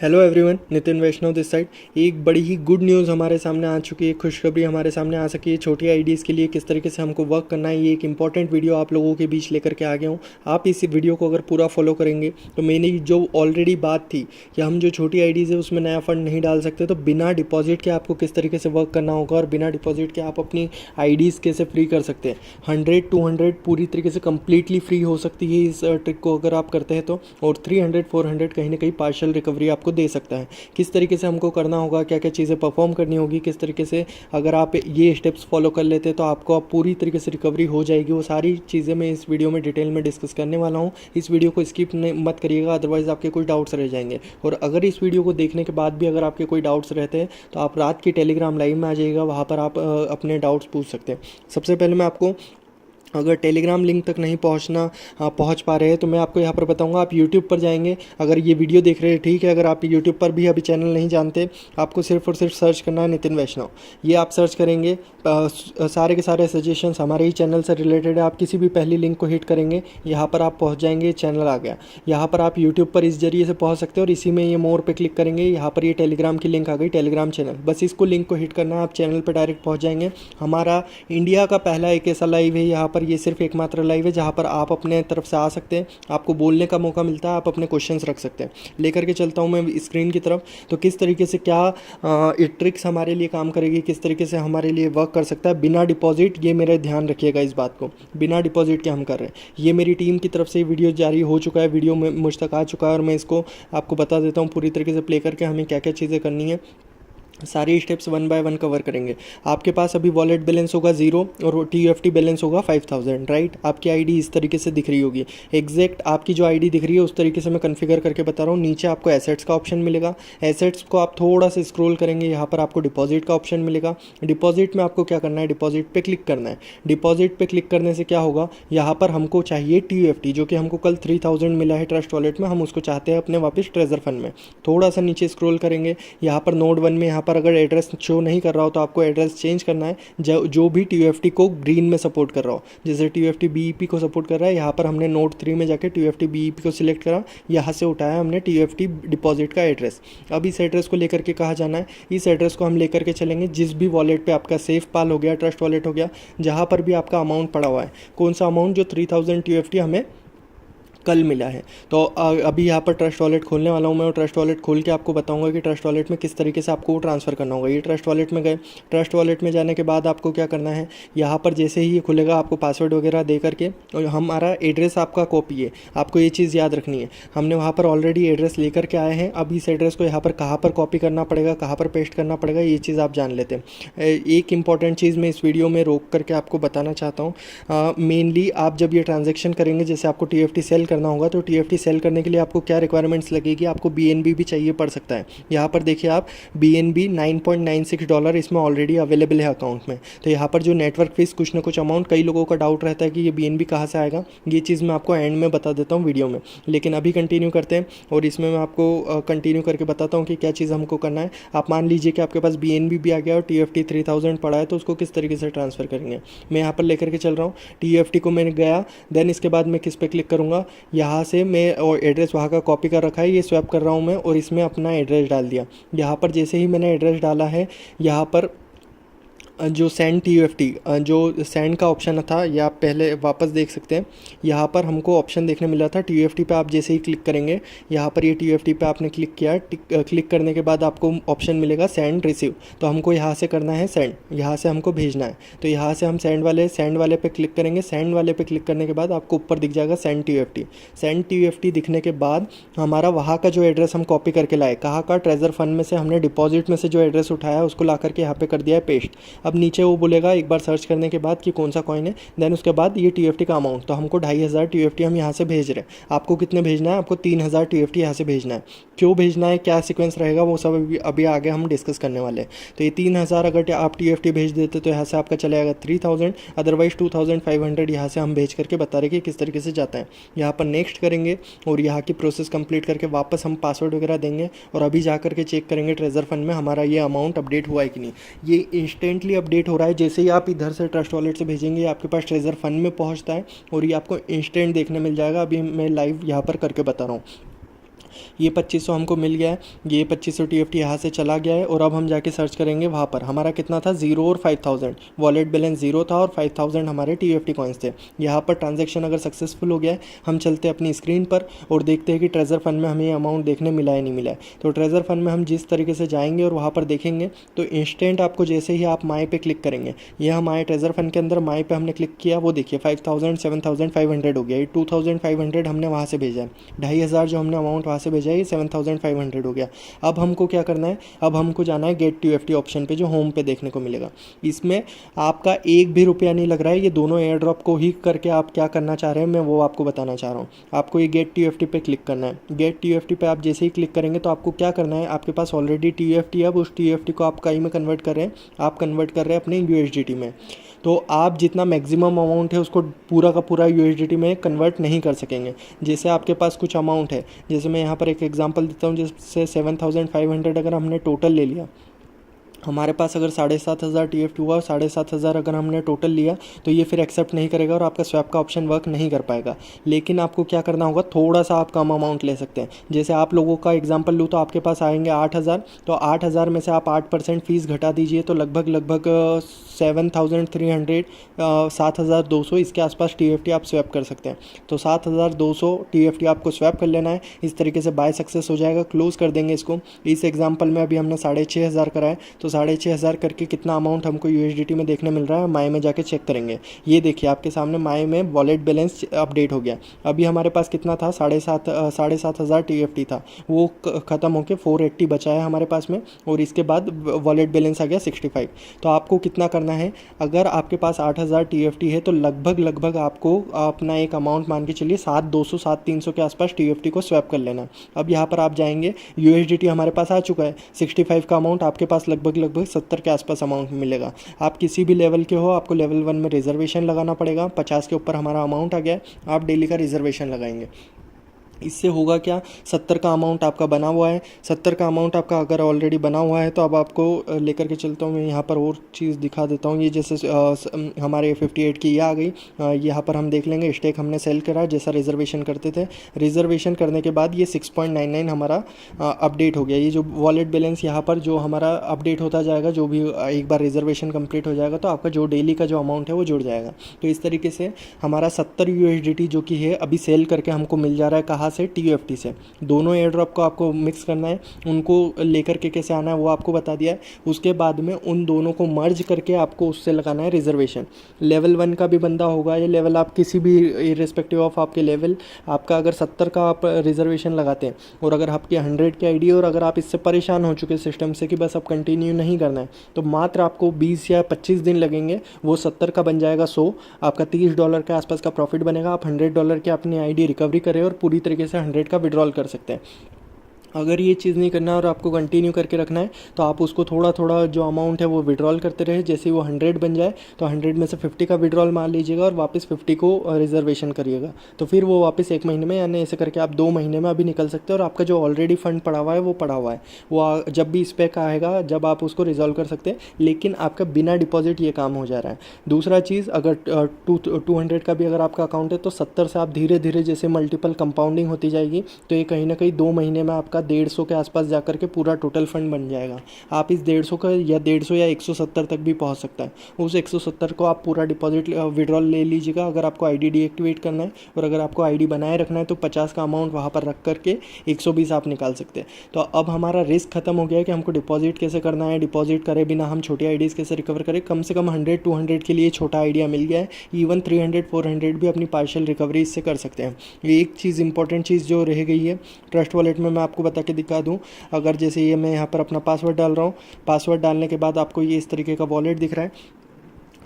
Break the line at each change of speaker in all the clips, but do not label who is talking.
Hello everyone, Nitin Vaishnav this side. एक बड़ी ही good news हमारे सामने आ चुकी है, खुशखबरी हमारे सामने आ सकी है। छोटी आईडीज़ के लिए किस तरीके से हमको वर्क करना है, ये एक इंपॉर्टेंट वीडियो आप लोगों के बीच लेकर के आ गया हूँ। आप इस वीडियो को अगर पूरा फॉलो करेंगे तो मैंने जो ऑलरेडी बात थी कि हम जो छोटी आईडीज़ है उसमें नया फंड नहीं डाल सकते, तो बिना डिपॉजिट के आपको किस तरीके से वर्क करना होगा और बिना डिपॉजिट के आप अपनी आईडीज़ कैसे फ्री कर सकते हैं। 100-200 पूरी तरीके से कम्प्लीटली फ्री हो सकती है इस ट्रिक को अगर आप करते हैं तो, और 300-400 कहीं ना कहीं पार्शियल रिकवरी आपको दे सकता है। किस तरीके से हमको करना होगा, क्या क्या चीज़ें परफॉर्म करनी होगी, किस तरीके से अगर आप ये स्टेप्स फॉलो कर लेते तो आपको आप पूरी तरीके से रिकवरी हो जाएगी, वो सारी चीज़ें मैं इस वीडियो में डिटेल में डिस्कस करने वाला हूँ। इस वीडियो को स्किप मत करिएगा, अदरवाइज़ आपके कुछ डाउट्स रह जाएंगे। और अगर इस वीडियो को देखने के बाद भी अगर आपके कोई डाउट्स रहते हैं तो आप रात की टेलीग्राम लाइव में आ जाइएगा, वहाँ पर आप अपने डाउट्स पूछ सकते हैं। सबसे पहले मैं आपको, अगर टेलीग्राम लिंक तक नहीं पहुंच पा रहे हैं तो मैं आपको यहाँ पर बताऊंगा। आप यूट्यूब पर जाएंगे, अगर ये वीडियो देख रहे हैं ठीक है, अगर आप यूट्यूब पर भी अभी चैनल नहीं जानते, आपको सिर्फ और सिर्फ सर्च करना है नितिन वैष्णव। ये आप सर्च करेंगे, सारे के सारे सजेशंस हमारे ही चैनल से रिलेटेड है। आप किसी भी पहली लिंक को हिट करेंगे, यहाँ पर आप पहुँच जाएंगे, चैनल आ गया। यहाँ पर आप यूट्यूब पर इस जरिए से पहुँच सकते हैं और इसी में ये मोर पे क्लिक करेंगे, यहाँ पर ये टेलीग्राम की लिंक आ गई, टेलीग्राम चैनल। बस इसको लिंक को हिट करना है, आप चैनल पर डायरेक्ट पहुँच जाएंगे। हमारा इंडिया का पहला एक ऐसा लाइव है, यहाँ पर ये सिर्फ एकमात्र लाइव है जहाँ पर आप अपने तरफ से आ सकते हैं, आपको बोलने का मौका मिलता है, आप अपने क्वेश्चंस रख सकते हैं। लेकर के चलता हूँ मैं स्क्रीन की तरफ, तो किस तरीके से क्या ट्रिक्स हमारे लिए काम करेगी, किस तरीके से हमारे लिए वर्क कर सकता है बिना डिपॉजिट। ये मेरे ध्यान रखिएगा इस बात को, बिना डिपॉजिट के हम कर रहे हैं। ये मेरी टीम की तरफ से वीडियो जारी हो चुका है, वीडियो में मुझ तक आ चुका है और मैं इसको आपको बता देता हूँ पूरी तरीके से प्ले करके हमें क्या क्या चीज़ें करनी है। सारी स्टेप्स 1 बाय 1 कवर करेंगे। आपके पास अभी वॉलेट बैलेंस होगा 0 और TFT बैलेंस होगा 5000, राइट। आपकी आईडी इस तरीके से दिख रही होगी, एग्जैक्ट आपकी जो आईडी दिख रही है उस तरीके से मैं कॉन्फ़िगर करके बता रहा हूँ। नीचे आपको एसेट्स का ऑप्शन मिलेगा, एसेट्स को आप थोड़ा सा स्क्रॉल करेंगे, यहाँ पर आपको डिपॉजिट का ऑप्शन मिलेगा। डिपॉजिट में आपको क्या करना है, डिपॉजिट पे क्लिक करना है। डिपॉजिट पे क्लिक करने से क्या होगा, यहाँ पर हमको चाहिए TFT, जो कि हमको कल 3000 मिला है ट्रस्ट वॉलेट में, हम उसको चाहते हैं अपने वापस ट्रेजर फंड में। थोड़ा सा नीचे स्क्रॉल करेंगे, यहाँ पर नोड 1 में यहाँ पर अगर एड्रेस शो नहीं कर रहा हो तो आपको एड्रेस चेंज करना है, जो भी TFT को ग्रीन में सपोर्ट कर रहा हो। जैसे TFT BEP को सपोर्ट कर रहा है, यहाँ पर हमने नोड 3 में जाके TFT BEP को सिलेक्ट करा, यहाँ से उठाया हमने TFT डिपॉजिट का एड्रेस। अब इस एड्रेस को लेकर के कहाँ जाना है, इस एड्रेस को हम लेकर के चलेंगे जिस भी वॉलेट पे आपका सेफ पाल हो गया, ट्रस्ट वॉलेट हो गया, जहाँ पर भी आपका अमाउंट पड़ा हुआ है। कौन सा अमाउंट, जो 3000 TFT हमें कल मिला है। तो अभी यहाँ पर ट्रस्ट वॉलेट खोलने वाला हूँ मैं, और ट्रस्ट वॉलेट खोल के आपको बताऊंगा कि ट्रस्ट वॉलेट में किस तरीके से आपको ट्रांसफ़र करना होगा। ये ट्रस्ट वॉलेट में गए, ट्रस्ट वॉलेट में जाने के बाद आपको क्या करना है, यहाँ पर जैसे ही ये खुलेगा आपको पासवर्ड वगैरह दे करके, और हमारा एड्रेस आपका कॉपी है, आपको ये चीज़ याद रखनी है। हमने वहाँ पर ऑलरेडी एड्रेस लेकर के आए हैं, अब इस एड्रेस को यहाँ पर कहाँ पर कॉपी करना पड़ेगा, कहाँ पर पेस्ट करना पड़ेगा, ये चीज़ आप जान लेते हैं। एक इंपॉर्टेंट चीज़ मैं इस वीडियो में रोक करके आपको बताना चाहता हूँ। मेनली आप जब ये ट्रांजेक्शन करेंगे, जैसे आपको TFT सेल करना होगा, तो TFT सेल करने के लिए आपको क्या रिक्वायरमेंट्स लगेगी, आपको BNB भी चाहिए पड़ सकता है। यहाँ पर देखिए आप, BNB $9.96 इसमें ऑलरेडी अवेलेबल है अकाउंट में। तो यहाँ पर जो नेटवर्क फीस कुछ ना कुछ अमाउंट, कई लोगों का डाउट रहता है कि ये BNB कहाँ से आएगा, ये चीज़ मैं आपको एंड में बता देता हूँ वीडियो में। लेकिन अभी कंटिन्यू करते हैं और इसमें मैं आपको कंटिन्यू करके बताता हूँ कि क्या चीज़ हमको करना है। आप मान लीजिए कि आपके पास BNB भी आ गया और TFT 3000 पड़ा है, तो उसको किस तरीके से ट्रांसफ़र करेंगे, मैं यहाँ पर लेकर के चल रहा हूँ। TFT को मैंने गया, देन इसके बाद मैं किस पे क्लिक करूँगा, यहाँ से मैं और एड्रेस वहाँ का कॉपी कर रखा है, ये स्वैप कर रहा हूँ मैं और इसमें अपना एड्रेस डाल दिया। यहाँ पर जैसे ही मैंने एड्रेस डाला है, यहाँ पर जो सेंड TFT, जो सेंड का ऑप्शन था, या आप पहले वापस देख सकते हैं, यहाँ पर हमको ऑप्शन देखने मिला था TFT पे। आप जैसे ही क्लिक करेंगे, यहाँ पर ये TFT पे आपने क्लिक किया, क्लिक करने के बाद आपको ऑप्शन मिलेगा सेंड रिसीव, तो हमको यहाँ से करना है सेंड, यहाँ से हमको भेजना है। तो यहाँ से हम सेंड वाले पे क्लिक करेंगे। सेंड वाले पे क्लिक करने के बाद आपको ऊपर दिख जाएगा सेंड TFT। सेंड TFT दिखने के बाद हमारा वहाँ का जो एड्रेस हम कॉपी करके लाए, कहाँ का, ट्रेजर फंड में से हमने डिपॉजिट में से जो एड्रेस उठाया उसको ला करके यहाँ पे कर दिया है पेस्ट। अब नीचे वो बोलेगा एक बार सर्च करने के बाद कि कौन सा कॉइन है, देन उसके बाद ये TFT का अमाउंट, तो हमको 2500 TFT हम यहाँ से भेज रहे हैं। आपको कितने भेजना है, आपको 3000 TFT यहाँ से भेजना है। क्यों भेजना है, क्या सीक्वेंस रहेगा, वो सब अभी आगे हम डिस्कस करने वाले हैं। तो ये 3000 अगर आप TFT भेज देते तो यहाँ से आपका चले आएगा 3000, अदरवाइज 2500 यहाँ से हम भेज करके बता रहे कि किस तरीके से जाता है। यहाँ पर नेक्स्ट करेंगे और यहाँ की प्रोसेस कंप्लीट करके वापस हम पासवर्ड वगैरह देंगे और अभी जा करके चेक करेंगे ट्रेजर फंड में हमारा ये अमाउंट अपडेट हुआ है कि नहीं। ये इंस्टेंटली अपडेट हो रहा है, जैसे ही आप इधर से ट्रस्ट वॉलेट से भेजेंगे आपके पास ट्रेजर फंड में पहुंचता है और ये आपको इंस्टेंट देखने मिल जाएगा। अभी मैं लाइव यहाँ पर करके बता रहा हूँ। ये 2500 हमको मिल गया है, ये 2500 TFT यहाँ से चला गया है। और अब हम जाके सर्च करेंगे वहाँ पर हमारा कितना था, 0 और 5000, वॉलेट बैलेंस 0 था और 5000 हमारे TFT कॉइन्स थे। यहाँ पर ट्रांजैक्शन अगर सक्सेसफुल हो गया है, हम चलते हैं अपनी स्क्रीन पर और देखते हैं कि ट्रेजर फंड में हमें ये अमाउंट देखने मिला है नहीं मिला है। तो ट्रेजर फंड में हम जिस तरीके से जाएंगे और वहाँ पर देखेंगे तो इंस्टेंट आपको जैसे ही आप माई पे क्लिक करेंगे, ये हमारे ट्रेजर फंड के अंदर माई पे हमने क्लिक किया, वो देखिए 5000 7500 हो गया, ये 2500 हमने वहाँ से भेजा है, 2500 जो हमने अमाउंट वहाँ से भेजा है, ये 7500 हो गया। अब हमको क्या करना है, अब हमको जाना है गेट TFT ऑप्शन पे जो होम पे देखने को मिलेगा। इसमें आपका एक भी रुपया नहीं लग रहा है, ये दोनों एयर ड्रॉप को ही करके आप क्या करना चाह रहे हैं मैं वो आपको बताना चाह रहा हूँ। आपको ये गेट TFT पे क्लिक करना है। गेट TFT पे आप जैसे ही क्लिक करेंगे तो आपको क्या करना है, आपके पास ऑलरेडी TFT है, अब उस TFT को आप कहीं में कन्वर्ट कर रहे हैं, आप कन्वर्ट कर रहे हैं अपने USDT में। तो आप जितना मैक्सिमम अमाउंट है उसको पूरा का पूरा USDT में कन्वर्ट नहीं कर सकेंगे। जैसे आपके पास कुछ अमाउंट है, जैसे मैं यहाँ पर एक एग्जांपल देता हूँ, जैसे 7500 अगर हमने टोटल ले लिया, हमारे पास अगर 7500 TFT हुआ, 7500 अगर हमने टोटल लिया तो ये फिर एक्सेप्ट नहीं करेगा और आपका स्वैप का ऑप्शन वर्क नहीं कर पाएगा। लेकिन आपको क्या करना होगा, थोड़ा सा आप कम अमाउंट ले सकते हैं। जैसे आप लोगों का एग्जांपल लूँ तो आपके पास आएंगे 8000, तो 8000 में से आप 8% फीस घटा दीजिए तो लगभग 7300 7200 इसके आसपास TFT आप स्वैप कर सकते हैं। तो 7200 TFT आपको स्वैप कर लेना है। इस तरीके से बाय सक्सेस हो जाएगा, क्लोज कर देंगे इसको। इस एग्जाम्पल में अभी हमने 6500 करा है, तो 6500 करके कितना अमाउंट हमको USDT में देखने मिल रहा है, माई में जाके चेक करेंगे। ये देखिए आपके सामने माई में वॉलेट बैलेंस अपडेट हो गया। अभी हमारे पास कितना था, 7500 TFT था, वो ख़त्म होकर 480 बचा है हमारे पास में, और इसके बाद वॉलेट बैलेंस आ गया 65। तो आपको कितना करना है, अगर आपके पास 8000 TFT है तो लगभग आपको अपना एक अमाउंट मान के चलिए 7200 7300 के आसपास TFT को स्वैप कर लेना। अब यहाँ पर आप जाएंगे, USDT हमारे पास आ चुका है 65 का अमाउंट, आपके पास लगभग 70 के आसपास अमाउंट मिलेगा। आप किसी भी लेवल के हो, आपको लेवल 1 में रिजर्वेशन लगाना पड़ेगा। 50 के ऊपर हमारा अमाउंट आ गया, आप डेली का रिजर्वेशन लगाएंगे। इससे होगा क्या, 70 का अमाउंट आपका बना हुआ है। 70 का अमाउंट आपका अगर ऑलरेडी बना हुआ है तो अब आपको लेकर के चलता हूँ मैं यहाँ पर और चीज़ दिखा देता हूँ। ये जैसे हमारे 58 की ये आ गई, यहाँ पर हम देख लेंगे स्टेक हमने सेल करा जैसा रिजर्वेशन करते थे। रिजर्वेशन करने के बाद ये 6.99 हमारा अपडेट हो गया। ये जो वॉलेट बैलेंस यहाँ पर जो हमारा अपडेट होता जाएगा, जो भी एक बार रिजर्वेशन कंप्लीट हो जाएगा तो आपका जो डेली का जो अमाउंट है वो जुड़ जाएगा। तो इस तरीके से हमारा 70 USDT जो कि है अभी सेल करके हमको मिल जा रहा है। कहाँ से, TFT से। दोनों एयर ड्रॉप को आपको मिक्स करना है, उनको लेकर के कैसे आना है वो आपको बता दिया है। उसके बाद में उन दोनों को मर्ज करके आपको उससे लगाना है रिजर्वेशन। लेवल 1 का भी बंदा होगा, ये लेवल आप किसी भी इर्रेस्पेक्टिव ऑफ आपके लेवल, आपका अगर 70 का आप रिजर्वेशन लगाते हैं और अगर आपकी 100 की ID और अगर आप इससे परेशान हो चुके सिस्टम से कि बस अब कंटिन्यू नहीं करना है, तो मात्र आपको 20 या 25 दिन लगेंगे, वो 70 का बन जाएगा 100, आपका $30 के आसपास का प्रॉफिट बनेगा। आप $100 की अपनी ID रिकवरी करें और पूरी तरीके से 100 का विड्रॉल कर सकते हैं। अगर ये चीज़ नहीं करना है और आपको कंटिन्यू करके रखना है तो आप उसको थोड़ा थोड़ा जो अमाउंट है वो विड्रॉल करते रहे। जैसे वो 100 बन जाए तो 100 में से 50 का विड्रॉल मार लीजिएगा और वापस 50 को रिजर्वेशन करिएगा, तो फिर वो वापस 1 महीने में, यानी ऐसे करके आप 2 महीने में अभी निकल सकते हैं। और आपका जो ऑलरेडी फंड पड़ा हुआ है वो पड़ा हुआ है, वो जब भी इस पे का आएगा जब आप उसको रिजॉल्व कर सकते हैं, लेकिन आपका बिना डिपॉजिट ये काम हो जा रहा है। दूसरा चीज़, अगर 200 का भी अगर आपका अकाउंट है तो 70 से आप धीरे धीरे जैसे मल्टीपल कंपाउंडिंग होती जाएगी तो ये कहीं ना कहीं 2 महीने में आपका 150 के आसपास जाकर के पूरा टोटल फंड बन जाएगा। आप इस 150 का या 150 या 170 तक भी पहुंच सकता है। उस 170 को आप पूरा डिपॉजिट विड्रॉल ले लीजिएगा अगर आपको आईडी डीएक्टिवेट करना है, और अगर आपको आईडी बनाए रखना है तो 50 का अमाउंट वहाँ पर रख करके 120 आप निकाल सकते हैं। तो अब हमारा रिस्क खत्म हो गया है कि हमको डिपॉजिट कैसे करना है, डिपॉजिट करे बिना हम छोटी आईडीज़ कैसे रिकवर करें। कम से कम 100-200 के लिए छोटा आइडिया मिल गया है। इवन 300-400 भी अपनी पार्शियल रिकवरी इससे कर सकते हैं। ये एक चीज़ इंपॉर्टेंट चीज़ जो रह गई है ट्रस्ट वॉलेट में, मैं आपको बता के दिखा दूँ। अगर जैसे ये मैं यहाँ पर अपना पासवर्ड डाल रहा हूँ, पासवर्ड डालने के बाद आपको ये इस तरीके का वॉलेट दिख रहा है।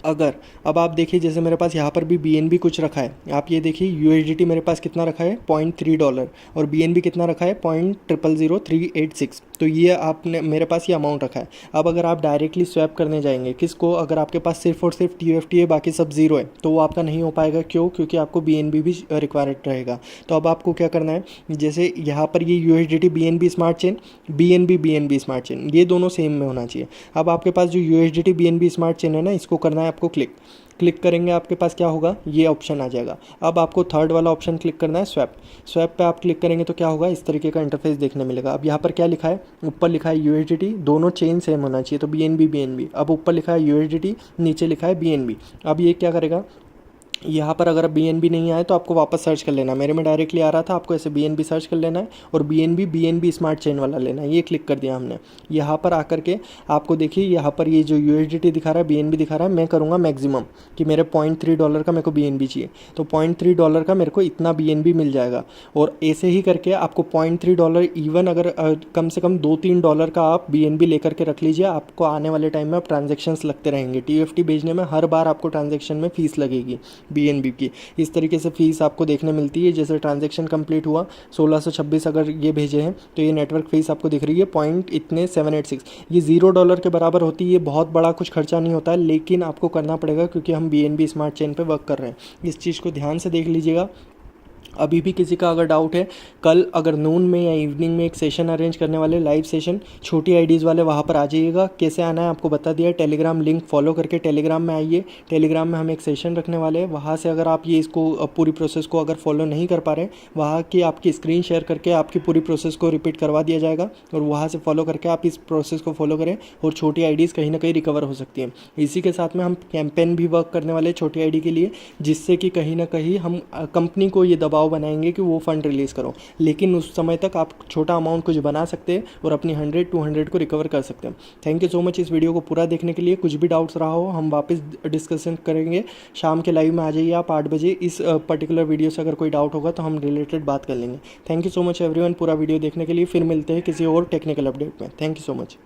अगर अब आप देखिए जैसे मेरे पास यहाँ पर भी BNB कुछ रखा है, आप ये देखिए USDT मेरे पास कितना रखा है $0.3 और BNB कितना रखा है 0.000386। तो ये आपने मेरे पास ये अमाउंट रखा है। अब अगर आप डायरेक्टली स्वैप करने जाएंगे किसको, अगर आपके पास सिर्फ और सिर्फ TFT है बाकी सब ज़ीरो है तो वो आपका नहीं हो पाएगा। क्यों? क्योंकि आपको BNB भी रिक्वायर्ड रहेगा। तो अब आपको क्या करना है, जैसे यहाँ पर ये USDT BNB smart chain, BNB smart chain, ये दोनों सेम में होना चाहिए। अब आपके पास जो USDT BNB स्मार्ट चेन है ना, इसको करना है आपको क्लिक। क्लिक करेंगे आपके पास क्या होगा, ये ऑप्शन आ जाएगा। अब आपको थर्ड वाला ऑप्शन क्लिक करना है, स्वैप। स्वैप पे आप क्लिक करेंगे तो क्या होगा, इस तरीके का इंटरफेस देखने मिलेगा। अब यहाँ पर क्या लिखा है, ऊपर लिखा है USDT, दोनों चेन सेम होना चाहिए, तो BNB। अब ऊपर लिखा है USDT, नीचे लिखा है BNB। अब ये क्या करेगा, यहाँ पर अगर BNB नहीं आए तो आपको वापस सर्च कर लेना। मेरे में डायरेक्टली आ रहा था, आपको ऐसे BNB सर्च कर लेना है और BNB स्मार्ट चेन वाला लेना है। ये क्लिक कर दिया हमने। यहाँ पर आकर के आपको देखिए, यहाँ पर ये जो USDT दिखा रहा है, BNB दिखा रहा है, मैं करूँगा मैक्सिमम कि मेरे $0.3 का मेरे को BNB चाहिए, तो $0.3 का मेरे को इतना BNB मिल जाएगा। और ऐसे ही करके आपको $0.3 इवन अगर कम से कम $2-3 का आप BNB लेकर के रख लीजिए, आपको आने वाले टाइम में आप ट्रांजेक्शन्स लगते रहेंगे। TFT भेजने में हर बार आपको ट्रांजेक्शन में फ़ीस लगेगी BNB की। इस तरीके से फ़ीस आपको देखने मिलती है। जैसे ट्रांजैक्शन कंप्लीट हुआ 1626 अगर ये भेजे हैं तो ये नेटवर्क फ़ीस आपको दिख रही है पॉइंट इतने 786, ये $0 के बराबर होती है। ये बहुत बड़ा कुछ खर्चा नहीं होता है, लेकिन आपको करना पड़ेगा क्योंकि हम BNB स्मार्ट चेन पे वर्क कर रहे हैं। इस चीज़ को ध्यान से देख लीजिएगा। अभी भी किसी का अगर डाउट है, कल अगर नून में या इवनिंग में एक सेशन अरेंज करने वाले, लाइव सेशन, छोटी आईडीज़ वाले, वहाँ पर आ जाइएगा। कैसे आना है आपको बता दिया। टेलीग्राम लिंक फॉलो करके टेलीग्राम में आइए। टेलीग्राम में हम एक सेशन रखने वाले हैं, वहाँ से अगर आप ये इसको पूरी प्रोसेस को अगर फॉलो नहीं कर पा रहे, वहाँ की आपकी स्क्रीन शेयर करके आपकी पूरी प्रोसेस को रिपीट करवा दिया जाएगा और वहाँ से फॉलो करके आप इस प्रोसेस को फॉलो करें और छोटी आईडीज़ कहीं ना कहीं रिकवर हो सकती हैं। इसी के साथ में हम कैंपेन भी वर्क करने वाले छोटी आईडी के लिए, जिससे कि कहीं ना कहीं हम कंपनी को ये दबाव बनाएंगे कि वो फंड रिलीज़ करो, लेकिन उस समय तक आप छोटा अमाउंट कुछ बना सकते हैं और अपनी 100-200 को रिकवर कर सकते हैं। थैंक यू सो मच इस वीडियो को पूरा देखने के लिए। कुछ भी डाउट्स रहा हो हम वापस डिस्कशन करेंगे। शाम के लाइव में आ जाइए आप 8 बजे। इस पर्टिकुलर वीडियो से अगर कोई डाउट होगा तो हम रिलेटेड बात कर लेंगे। Thank you so much everyone पूरा वीडियो देखने के लिए। फिर मिलते हैं किसी और टेक्निकल अपडेट में। Thank you so much.